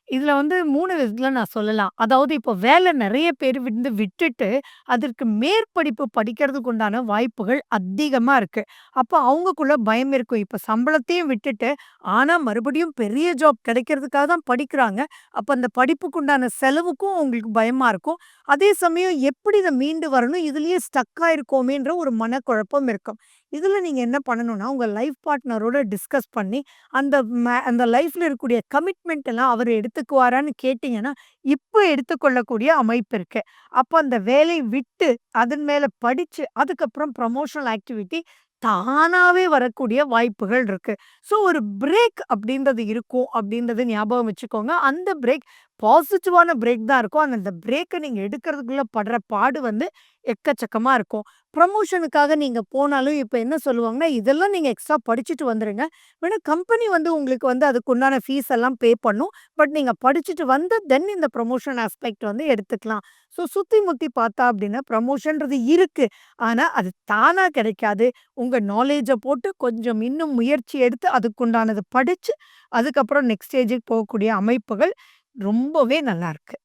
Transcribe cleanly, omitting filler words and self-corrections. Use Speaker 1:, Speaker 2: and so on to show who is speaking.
Speaker 1: இதுல வந்து 3 விதத்துல நான் சொல்லலாம். அதாவது இப்போ வேலை நெறைய பேர் விட்டுட்டு, அதற்கு மேற்படிப்பு படிக்கிறதுக்கு உண்டான வாய்ப்புகள் அதிகமா இருக்கு. அப்ப அவங்கக்குள்ள பயம் இருக்கும். இப்ப சம்பளத்தையும் விட்டுட்டு, ஆனா மறுபடியும் பெரிய ஜாப் கிடைக்கிறதுக்காக தான் படிக்கிறாங்க. அப்ப அந்த படிப்புக்கு உண்டான செலவுக்கும் அவங்களுக்கு பயமா இருக்கும். அதே சமயம் எப்படி இத மீண்டு வரணும்? இதுலயே ஸ்டக் ஆயிருக்கோமேன்ற ஒரு மனக்குழப்பம் இருக்கும். இதுல நீங்க என்ன பண்ணணும்னா, உங்க லைஃப் பார்ட்னரோட டிஸ்கஸ் பண்ணி, அந்த அந்த லைஃப்ல இருக்கக்கூடிய கமிட்மெண்ட் எல்லாம் அவரு எடுத்துக்குவாரான்னு கேட்டீங்கன்னா, இப்ப எடுத்துக்கொள்ளக்கூடிய அமைப்பு இருக்கு. அப்ப அந்த வேலைய விட்டு, அதன் மேல படிச்சு, அதுக்கப்புறம் ப்ரமோஷனல் ஆக்டிவிட்டி தானாவே வரக்கூடிய வாய்ப்புகள் இருக்கு. ஸோ ஒரு பிரேக் அப்படின்றது இருக்கும் அப்படின்றத ஞாபகம் வச்சுக்கோங்க. அந்த பிரேக் பாசிட்டிவான பிரேக் தான் இருக்கும். ஆனா அந்த பிரேக்க நீங்க எடுக்கிறதுக்குள்ள படுற பாடு வந்து எக்கச்சக்கமா இருக்கும். ப்ரமோஷனுக்காக நீங்க போனாலும் இப்ப என்ன சொல்லுவாங்கன்னா, இதெல்லாம் நீங்க எக்ஸ்ட்ரா படிச்சுட்டு வந்துருங்க. வேணா கம்பெனி வந்து உங்களுக்கு வந்து அதுக்கு உண்டான ஃபீஸ் எல்லாம் பே பண்ணும். பட் நீங்க படிச்சுட்டு வந்து தென் இந்த ப்ரமோஷன் ஆஸ்பெக்ட் வந்து எடுத்துக்கலாம். ஸோ சுத்தி முத்தி பார்த்தா அப்படின்னா ப்ரமோஷன்றது இருக்கு. ஆனா அது தானா கிடைக்காது. உங்க நாலேட்ஜ போட்டு கொஞ்சம் இன்னும் முயற்சி எடுத்து அதுக்குண்டானத படிச்சு, அதுக்கப்புறம் நெக்ஸ்ட் ஸ்டேஜுக்கு போகக்கூடிய அமைப்புகள் ரொம்பவே நல்லாருக்கு.